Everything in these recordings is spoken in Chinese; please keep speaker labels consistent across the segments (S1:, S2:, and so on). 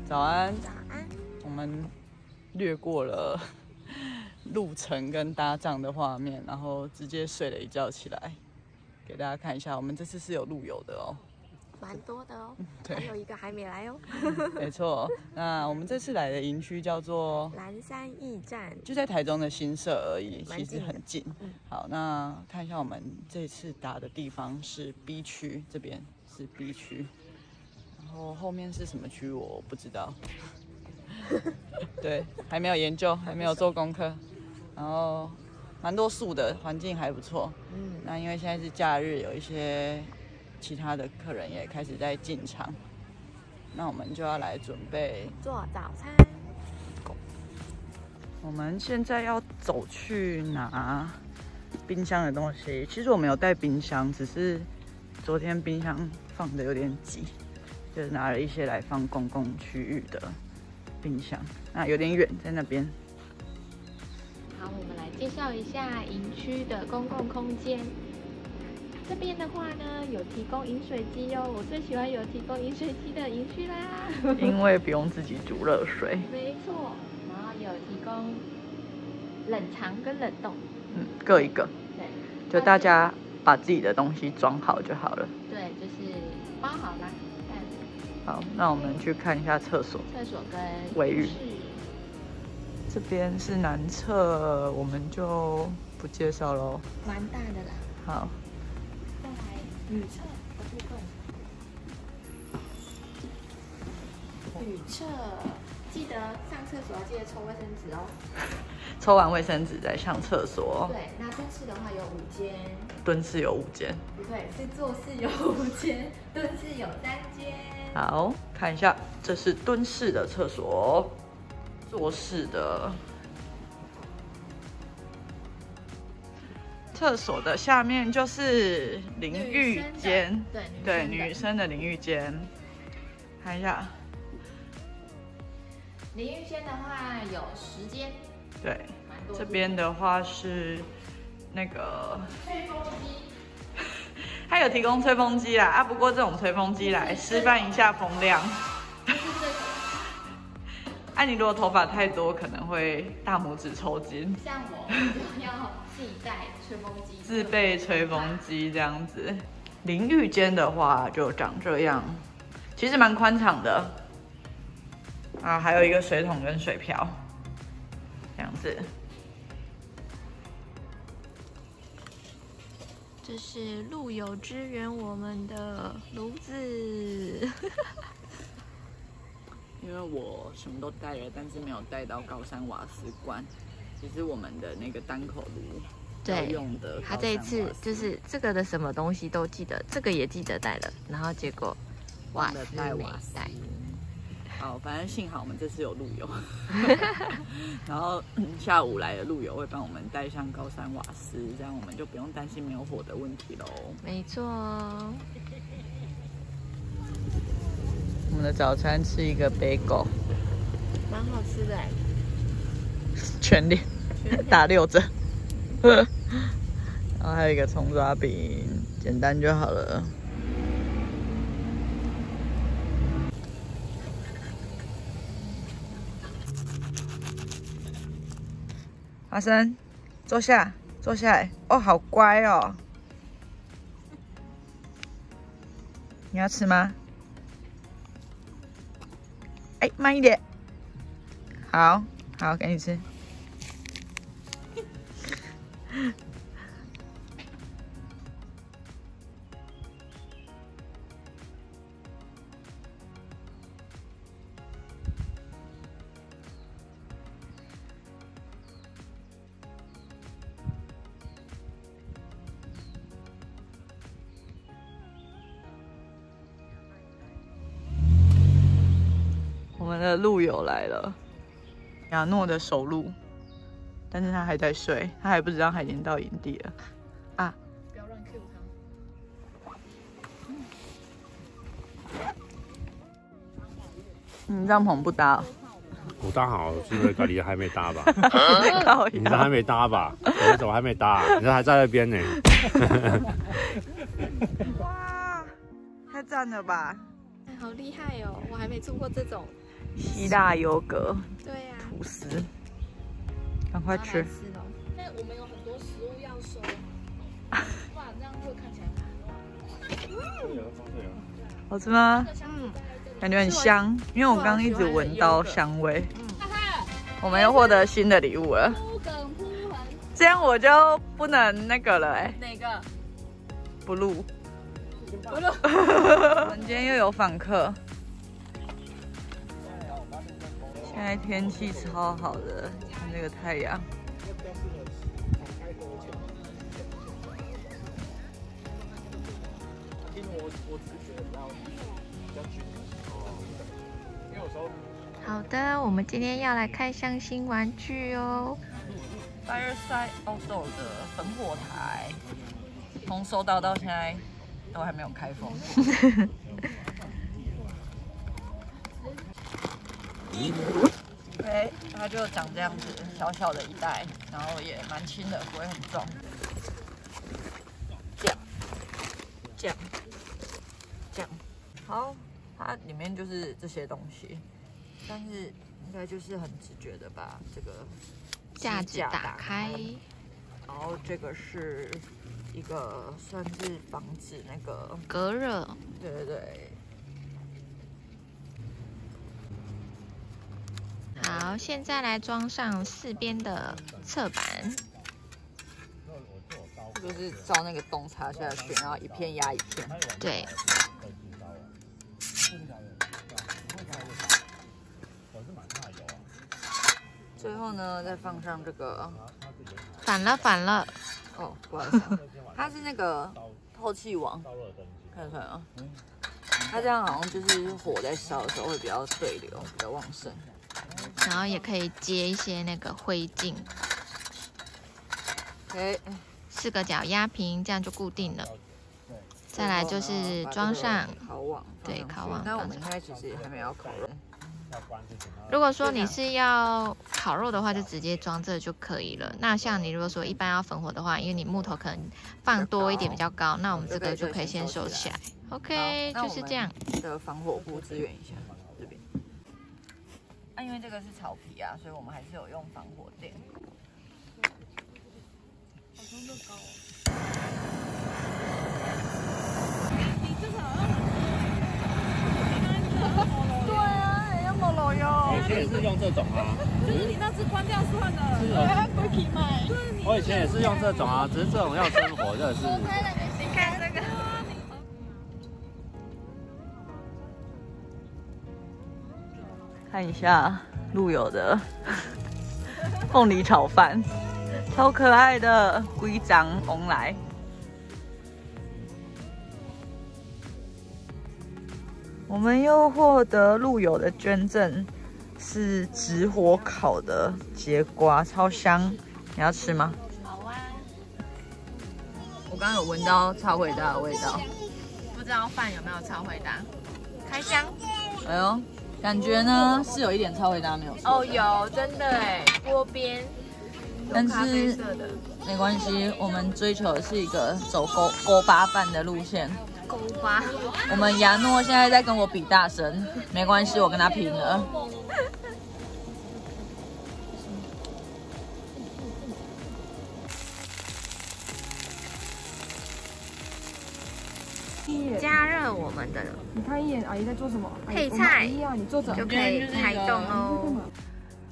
S1: 早安。
S2: 早安。
S1: 我们略过了路程跟搭帐的画面，然后直接睡了一觉起来，给大家看一下，我们这次是有路友的哦，
S2: 蛮多的哦。
S1: 对，
S2: 还有一个还没来哦。
S1: 没错。那我们这次来的营区叫做
S2: 蓝山驿站，
S1: 就在台中的新社而已，其实
S2: 蛮近的
S1: 很近。好，那看一下我们这次打的地方是 B 区，这边是 B 区，然后后面是什么区我不知道。对，还没有研究，还没有做功课，然后蛮多树的，环境还不错。那因为现在是假日，有一些其他的客人也开始在进场，那我们就要来准备
S2: 做早餐。
S1: 我们现在要走去拿冰箱的东西。其实我没有带冰箱，只是昨天冰箱放的有点挤，就是拿了一些来放公共区域的冰箱。那有点远，在那边。
S2: 好，我们来介绍一下营区的公共空间。这边的话呢，有提供饮水机哦，我最喜欢有提供饮水机的营区啦。
S1: 因为不用自己煮热水。
S2: 没错，然后有提供冷藏跟冷冻，
S1: 各一个。
S2: 对，
S1: 就大家把自己的东西装好就好了。
S2: 对，就是包好啦。
S1: 好，那我们去看一下厕所。
S2: 厕所跟
S1: 卫浴。这边是男厕，我们就不介绍喽。
S2: 蛮大的啦。
S1: 好。
S2: 再来女厕的部分。女厕记得上厕所要记得抽卫生纸哦。
S1: 抽完卫生纸再上厕所。
S2: 对，那蹲式的话有5间。
S1: 蹲式有5间。
S2: 不对，是坐式有5间，蹲式有3间。
S1: 好，看一下，这是蹲式的厕所，坐式的。厕所的下面就是淋浴间，对，女生的淋浴间。看一下，
S2: 淋浴间的话有10间，
S1: 对，这边的话是那个
S2: 吹风机，
S1: 它有提供吹风机啦，不过这种吹风机来示范一下风量。你如果头发太多，可能会大拇指抽筋。
S2: 像我就要自己带吹风机，
S1: 自备吹风机这样子。淋浴间的话就长这样，其实蛮宽敞的。还有一个水桶跟水瓢，这样子。
S2: 这是路友支援我们的炉子。
S1: 因为我什么都带了，但是没有带到高山瓦斯罐，只是我们的那个单口炉要用的。
S2: 他这一次就是这个的什么东西都记得，这个也记得带了，然后结果瓦斯没带。
S1: 好，反正幸好我们这次有路友，然后下午来的路友会帮我们带上高山瓦斯，这样我们就不用担心没有火的问题喽。
S2: 没错。
S1: 我们的早餐是一个 bagel，
S2: 蛮好吃的哎。
S1: 全脸打6折，然后还有一个葱抓饼，简单就好了。华生，坐下，坐下来。哦，好乖哦。你要吃吗？慢一点。好，好，给你吃。我们的路友来了，亚诺的首路，但是他还在睡，他还不知道他已经到营地了。
S2: 不要乱 Q 他。
S1: 帐篷不搭？
S3: 我搭好，是不是咖喱还没搭吧？你这还没搭吧？我怎么还没搭？你这还在那边呢。
S1: 哇，太赞了吧！
S2: 好厉害哦！我还没做过这种
S1: 希腊优格
S2: 对呀、
S1: 吐司，赶快吃。
S2: 那我们有很多食物要收，不然这样会看起来很乱。
S1: 好吃吗？
S2: 嗯，
S1: 感觉很香，因为我刚刚一直闻到香味。我们又获得新的礼物了，这样我就不能那个了
S2: 哪个？
S1: 不录。我们今天又有访客，现在天气超好的，看这个太阳。
S2: 好的，我们今天要来开箱新玩具哦。
S1: Fireside Outdoor 的烽火台，从收到现在都还没有开封。对，它就长这样子，小小的一袋，然后也蛮轻的，不会很重。这样，好，它里面就是这些东西，但是应该就是很直觉的把这个
S2: 架子打开，
S1: 然后这个是一个算是防止那个
S2: 隔热，
S1: 对。
S2: 好，现在来装上4边的侧板。
S1: 就是照那个洞插下去，然后一片压一片。
S2: 对。
S1: 最后呢，再放上这个。
S2: 反了。
S1: 哦，不好意思，它是那个透气网，看得出来啊。它这样好像就是火在烧的时候会比较对流，比较旺盛。
S2: 然后也可以接一些那个灰烬。4个角压平，这样就固定了。再来就是装上
S1: 烤网，
S2: 对，烤网。
S1: 那我们现在其实也还没有烤肉。
S2: 如果说你是要烤肉的话，就直接装这就可以了。那像你如果说一般要焚火的话，因为你木头可能放多一点比较高，那我们这个就可以先收起来。OK， 就是这样。
S1: 的防火布支援一下这边。因为这个是草皮啊，所以我们还是有用防火垫。好像这高哦。你这个好像对啊，很像某楼哟。
S3: 以前也是用这种啊，
S4: 就是你那只关掉算了。
S3: 是
S4: 啊，回去买。
S3: 我以前也是用这种啊，只是这种要生火，这是。
S2: 你看这个。
S1: 看一下陆友的凤梨炒饭，超可爱的，规张红来。我们又获得陆友的捐赠，是直火烤的节瓜，超香。你要吃吗？
S2: 好啊。
S1: 我刚刚有闻到超伟大的味道，
S2: 不知道饭有没有超回答？开箱。
S1: 哎呦。感觉呢是有一点超伟大没有错。
S2: 哦，有，真的哎，锅边，
S1: 但是没关系，我们追求的是一个走勾巴饭的路线。
S2: 勾巴。
S1: 我们亚诺现在在跟我比大声，没关系，我跟他拼了。
S2: 加热我们的，
S4: 你看一眼阿姨在做什么？
S2: 配菜
S4: 啊，你坐着
S2: 就可以开动喽。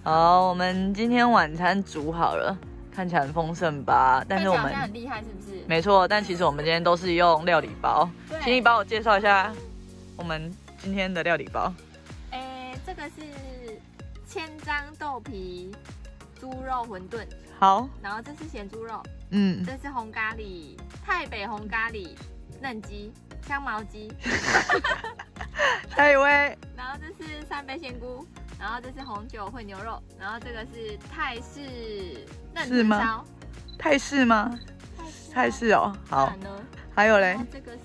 S1: 好，我们今天晚餐煮好了，看起来很丰盛吧？但是我们
S2: 很厉害，是不是？
S1: 没错，但其实我们今天都是用料理包。请你帮我介绍一下我们今天的料理包。
S2: 这个是千张豆皮猪肉馄饨。
S1: 好。
S2: 然后这是咸猪肉。
S1: 嗯。
S2: 这是红咖喱，台北红咖喱嫩鸡。香茅鸡，
S1: 下一位。
S2: 然后这是3杯鲜菇，然后这是红酒烩牛肉，然后这个是泰式嫩豚烧。
S1: 泰式吗？泰式哦，好。还有嘞？
S2: 这个是，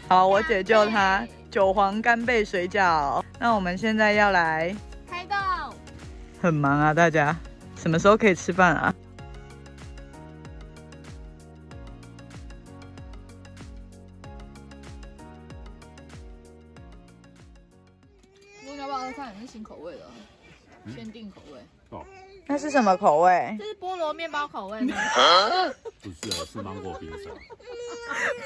S1: 好，我解救他。韭黄干贝水饺。那我们现在要来
S2: 开动。
S1: 很忙啊，大家，什么时候可以吃饭啊？
S4: 喝看，是新口味的，限定口味。
S3: 哦，
S1: 那是什么口味？
S2: 这是菠萝面包口味吗？
S3: 不是啊，是芒果冰沙。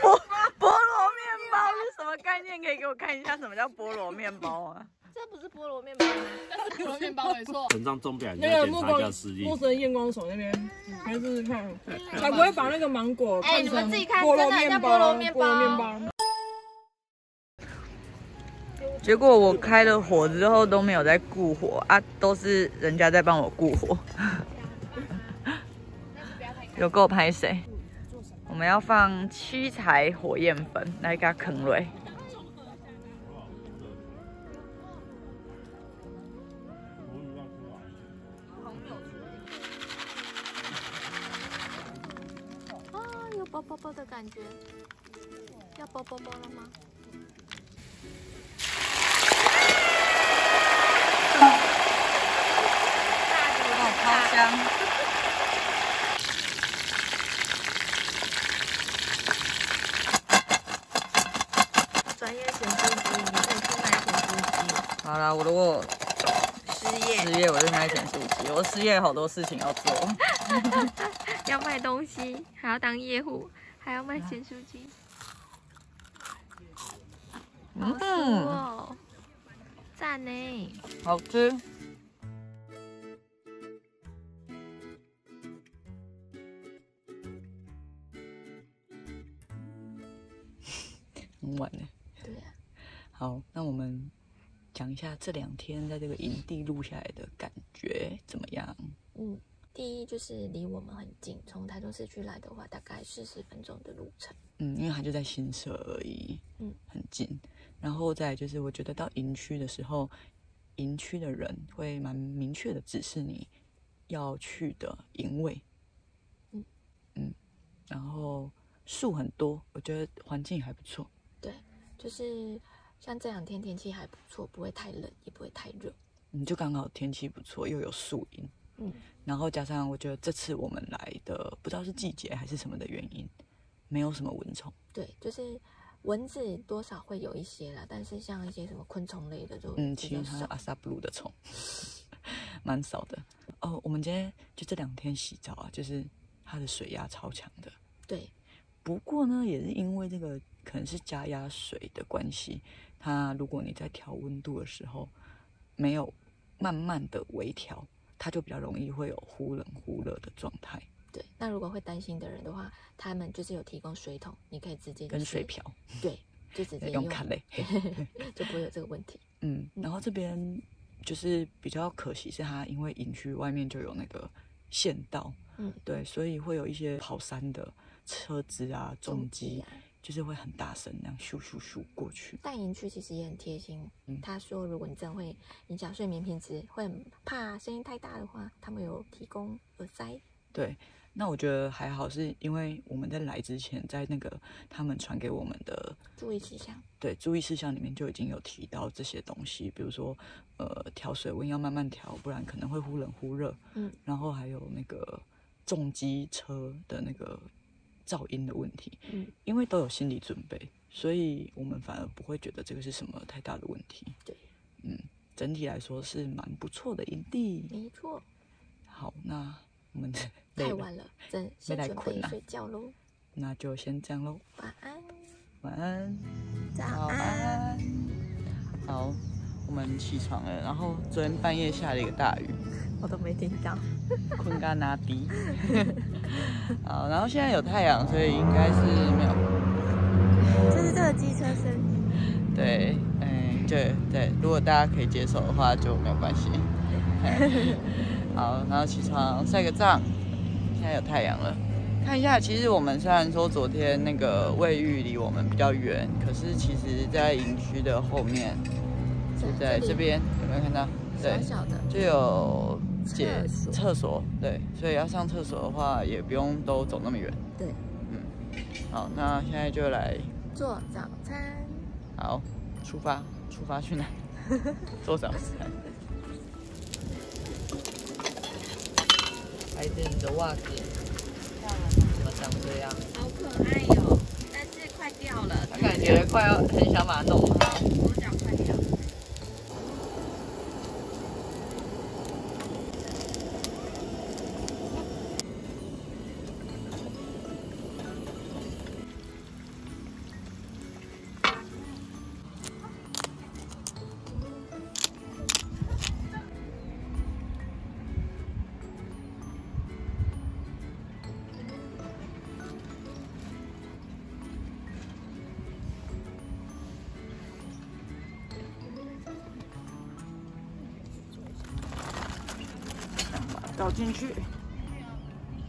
S1: 菠萝面包是什么概念？可以给我看一下什么叫菠萝面包啊？
S2: 这不是菠萝面包吗？
S4: 但是菠萝面包没错。
S3: 陈章钟表，你
S4: 那
S3: 要检查一
S4: 个木
S3: 下视力。
S4: 木神验光手那边，来试试看，才不会把那个芒果
S2: 哎，你们自己看，
S4: 菠
S2: 真的很像菠萝面包。
S1: 结果我开了火之后都没有在顾火啊，都是人家在帮我顾火。有够拍谁？我们要放七彩火焰粉来给它坑蕊。
S2: 啊，有啵啵啵的感觉，要啵啵啵了吗？
S1: 超香！
S2: 专业咸酥鸡，你可以去买咸酥鸡。
S1: 好啦，我如果
S2: 失
S1: 失业我就买咸酥鸡。我失业好多事情要做。
S2: 要卖东西，还要当业务，还要卖咸酥鸡，好酥哦，赞呢！
S1: 好吃。很晚了。
S2: 对啊。
S1: 好，那我们讲一下这2天在这个营地录下来的感觉怎么样？
S2: 第一就是离我们很近，从台中市区来的话，大概40分钟的路程。
S1: 因为它就在新社而已，很近。然后再来就是，我觉得到营区的时候，营区的人会蛮明确的指示你要去的营位。然后树很多，我觉得环境还不错。
S2: 对，就是像这2天天气还不错，不会太冷，也不会太热。
S1: 就刚好天气不错，又有树荫。然后加上我觉得这次我们来的不知道是季节还是什么的原因，没有什么蚊虫。
S2: 对，就是蚊子多少会有一些啦，但是像一些什么昆虫类的就
S1: 其他阿萨布鲁的虫蛮少的。哦，我们今天就这2天洗澡啊，就是它的水压超强的。
S2: 对，
S1: 不过呢，也是因为这个可能是加压水的关系，它如果你在调温度的时候没有慢慢的微调，它就比较容易会有忽冷忽热的状态。
S2: 对，那如果会担心的人的话，他们就是有提供水桶，你可以直接
S1: 跟水瓢，
S2: 对，就直接
S1: 用卡类，
S2: 就不会有这个问题。
S1: 然后这边就是比较可惜是它因为营区外面就有那个县道，对，所以会有一些跑山的车子啊、重机，就是会很大声，那样咻咻咻过去。
S2: 但营区其实也很贴心，他说如果你真的会影响睡眠品质，会很怕声音太大的话，他们有提供耳塞。
S1: 对，那我觉得还好，是因为我们在来之前，在那个他们传给我们的
S2: 注意事项，
S1: 对，注意事项里面就已经有提到这些东西，比如说调水温要慢慢调，不然可能会忽冷忽热。然后还有那个重机车的那个噪音的问题，因为都有心理准备，所以我们反而不会觉得这个是什么太大的问题。
S2: 对，
S1: 整体来说是蛮不错的营地。
S2: 没错。
S1: 好，那我们
S2: 太晚了，先准备睡觉喽。
S1: 那就先这样喽。
S2: 晚安。
S1: 晚安。
S2: 早安。
S1: 好，我们起床了，然后昨天半夜下了一个大雨，
S2: 我都没听到。
S1: 困嘎拿低。好，然后现在有太阳，所以应该是没有。
S2: 这是这个机车声。
S1: 对，对，如果大家可以接受的话就没有关系。好，然后起床晒个帐，现在有太阳了。看一下，其实我们虽然说昨天那个卫浴离我们比较远，可是其实在营区的后面，就在这边，有没有看到？对，
S2: 小的
S1: 就有厕所，对，所以要上厕所的话，也不用都走那么远。
S2: 对，
S1: 好，那现在就来
S2: 做早餐。
S1: 好，出发去哪？做早餐。孩子，你的袜子怎么长这样？
S2: 好可爱哟，但是快掉了。
S1: 他感觉快要很想把它弄好。
S2: 我脚快掉了。
S1: 倒进去，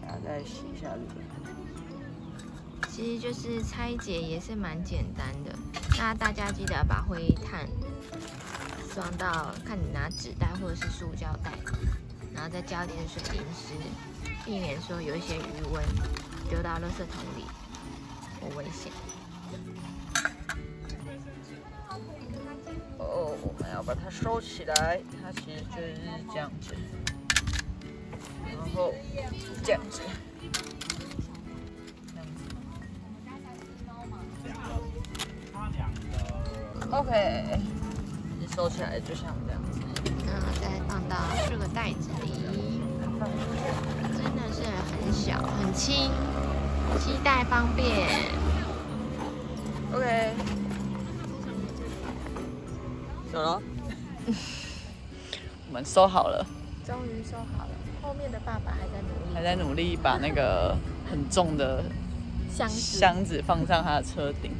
S1: 然后再洗一下这个。
S2: 其实就是拆解也是蛮简单的，那大家记得把灰炭装到，看你拿纸袋或者是塑胶袋，然后再加点水淋湿，避免说有一些余温丢到垃圾桶里或危险。
S1: 哦，我们要把它收起来，它其实就是这样子，然后这样子。OK， 你收起来就像这样子，
S2: 然后再放到这个袋子里，真的是很小很轻，携带方便。
S1: OK， 走了，我们收好了，
S2: 终于收好了，后面的爸爸还在努力，
S1: 还在努力把那个很重的箱子放上他的车顶。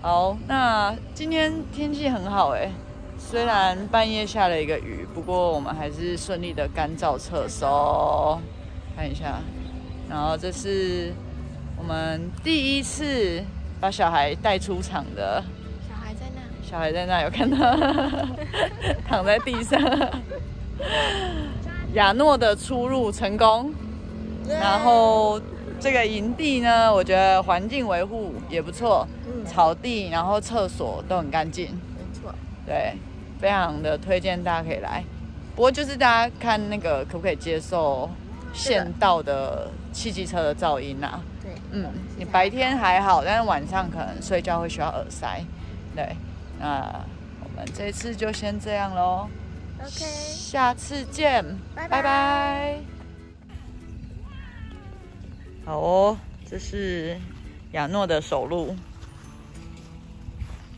S1: 好，那今天天气很好哎，虽然半夜下了一个雨，不过我们还是顺利的干燥撤收。看一下，然后这是我们第一次把小孩带出场的。
S2: 小孩在那，
S1: 小孩在那，有看到躺在地上。亚诺的出入成功，然后这个营地呢，我觉得环境维护也不错，草地，然后厕所都很干净，
S2: 没错，
S1: 对，非常的推荐大家可以来。不过就是大家看那个可不可以接受县道的汽机车的噪音啊？
S2: 对，
S1: 你白天还好，但是晚上可能睡觉会需要耳塞。对，那我们这次就先这样咯。
S2: OK，
S1: 下次见，拜拜。好哦，这是亚诺的首录，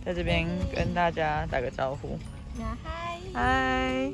S1: 在这边跟大家打个招呼。
S2: 那嗨。
S1: 嗨。